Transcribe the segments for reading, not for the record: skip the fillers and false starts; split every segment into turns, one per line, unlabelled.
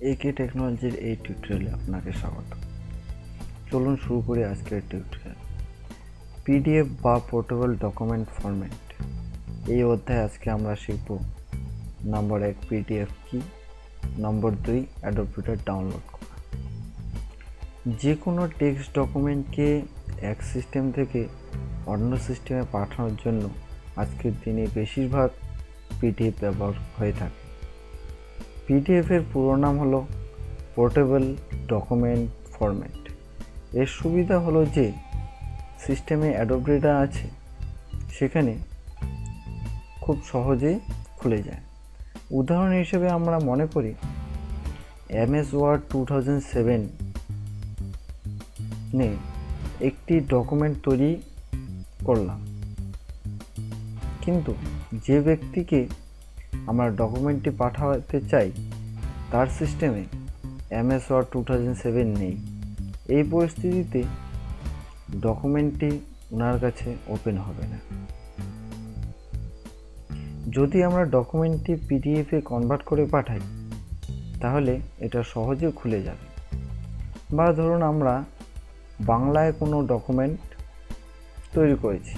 একে টেকনোলজির এই টিউটোরিয়ালে আপনাকে স্বাগত। চলুন শুরু করি আজকের টিউটোরিয়াল। পিডিএফ বা পোর্টেবল ডকুমেন্ট ফরম্যাট। এই অধ্যায়ে আজকে আমরা শিখব নম্বর 1 পিডিএফ কি, নম্বর 2 অ্যাডোব রিডার ডাউনলোড করা। যে কোনো টেক্সট ডকুমেন্টকে এক সিস্টেম থেকে অন্য সিস্টেমে পাঠানোর জন্য আজকের দিনে বেশিরভাগ পিডিএফ ব্যবহার হয়ে থাকে। পিডিএফের পুরো নাম হলো পোর্টেবল ডকুমেন্ট ফরম্যাট। এর সুবিধা হলো যে সিস্টেমে অ্যাডোব রিডার আছে, সেখানে খুব সহজেই খুলে যায়। উদাহরণ হিসেবে আমরা মনে করি MS ওয়ার্ড 2007 একটি ডকুমেন্ট তৈরি করলাম, কিন্তু যে ব্যক্তিকে আমরা ডকুমেন্টটি পাঠাতে চাই তার সিস্টেমে MS ওয়ার্ড 2007 নেই। এই পরিস্থিতিতে ডকুমেন্টটি ওনার কাছে ওপেন হবে না। যদি আমরা ডকুমেন্টটি পিডিএফে কনভার্ট করে পাঠাই তাহলে এটা সহজে খুলে যাবে। বা ধরুন আমরা বাংলায় কোনো ডকুমেন্ট তৈরি করেছি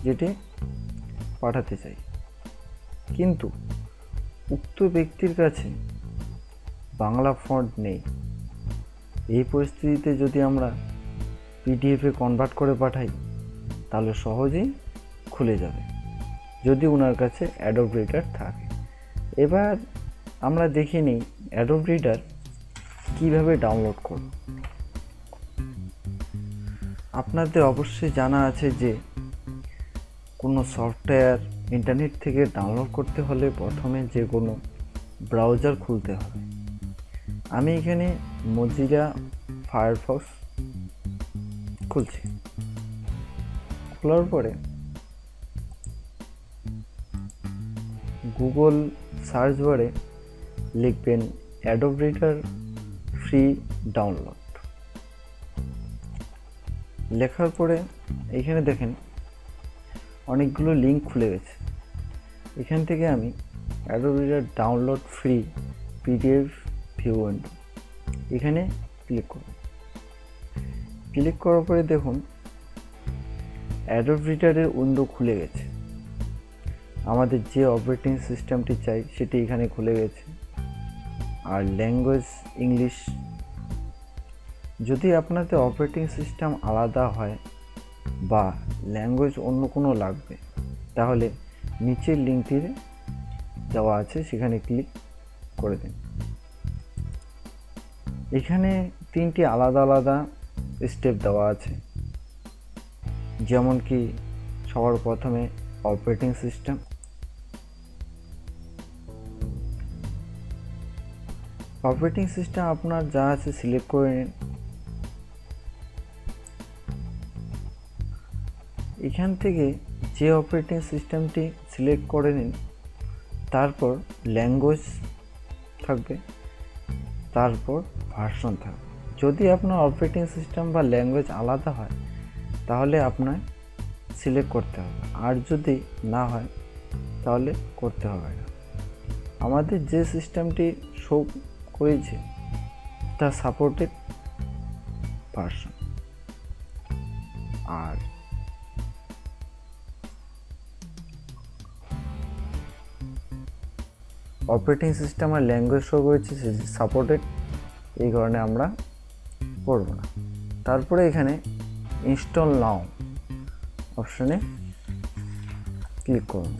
যেটি পাঠাতে চাই, কিন্তু উক্ত ব্যক্তির কাছে বাংলা ফন্ট নেই। এই পরিস্থিতিতে যদি আমরা পিডিএফে কনভার্ট করে পাঠাই তাহলে সহজেই খুলে যাবে, যদি ওনার কাছে অ্যাডোব রিডার থাকে। এবার আমরা দেখে নিই অ্যাডোব রিডার কীভাবে ডাউনলোড করব। আপনাদের অবশ্যই জানা আছে যে কোনো সফটওয়্যার ইন্টারনেট থেকে ডাউনলোড করতে হলে প্রথমে যে কোনো ব্রাউজার খুলতে হবে। আমি এখানে মজিলা ফায়ারফক্স খুলছি। খোলার পরে গুগল সার্চ বারে লিখবেন অ্যাডোব রিডার ফ্রি ডাউনলোড। লেখার পরে এখানে দেখেন অনেকগুলো লিঙ্ক খুলে গেছে। এখান থেকে আমি Adobe reader download free PDF view window এখানে ক্লিক করব। ক্লিক করার পরে দেখুন অ্যাডোব রিডারের উইন্ডো খুলে গেছে। আমাদের যে অপারেটিং সিস্টেমটি চাই সেটি এখানে খুলে গেছে, আর ল্যাঙ্গুয়েজ ইংলিশ। যদি আপনাদের অপারেটিং সিস্টেম আলাদা হয় বা ল্যাঙ্গুয়েজ অন্য কোনো লাগবে তাহলে নিচের লিঙ্কটি দেওয়া আছে, সেখানে ক্লিক করে দিন। এখানে 3টি আলাদা আলাদা স্টেপ দেওয়া আছে, যেমন কি সবার প্রথমে অপারেটিং সিস্টেম। অপারেটিং সিস্টেম আপনার যা আছে সিলেক্ট করে নিন। এখান থেকে যে অপারেটিং সিস্টেমটি সিলেক্ট করে নিন, তারপর ল্যাঙ্গুয়েজ থাকবে, তারপর ভার্সন থাকবে। যদি আপনার অপারেটিং সিস্টেম বা ল্যাঙ্গুয়েজ আলাদা হয় তাহলে আপনার সিলেক্ট করতে হবে, আর যদি না হয় তাহলে করতে হবে না। আমাদের যে সিস্টেমটি শো করেছে তা সাপোর্টেড ভার্সন। আর অপারেটিং সিস্টেম আর ল্যাঙ্গুয়েজ শো করেছে সাপোর্টেড, এই কারণে আমরা করব না। তারপরে এখানে ইনস্টল নাও অপশানে ক্লিক করুন।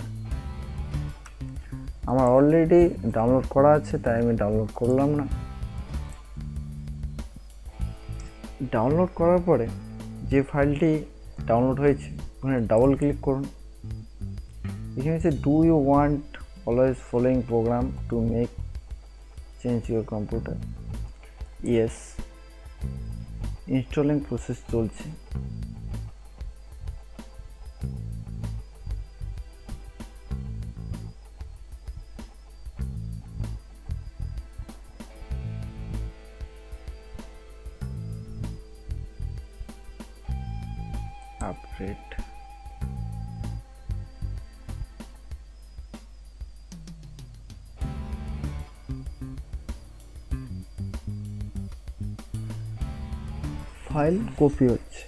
আমার অলরেডি ডাউনলোড করা আছে তাই আমি ডাউনলোড করলাম না। ডাউনলোড করার পরে যে ফাইলটি ডাউনলোড হয়েছে ওখানে ডাবল ক্লিক করুন। এখানে আছে do you want always following program to make change your computer? Yes. Installing process চলছে। আপডেট। ফাইল কপি হচ্ছে।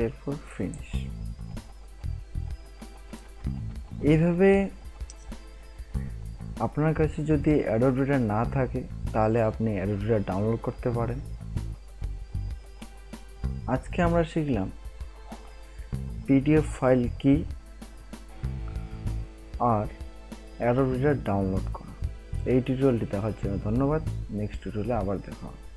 এরপর ফিনিশ। এইভাবে আপনার কাছে যদি অ্যাডোব রিডার না থাকে তাহলে আপনি অ্যাডোব রিডার ডাউনলোড করতে পারেন। আজকে আমরা শিখলাম পিডিএফ ফাইল কি আর অ্যাডোব রিডার ডাউনলোড করা। এই টিউটোরিয়ালটি দেখার জন্য ধন্যবাদ। নেক্সট টিউটোরিয়ালে আবার দেখা হবে।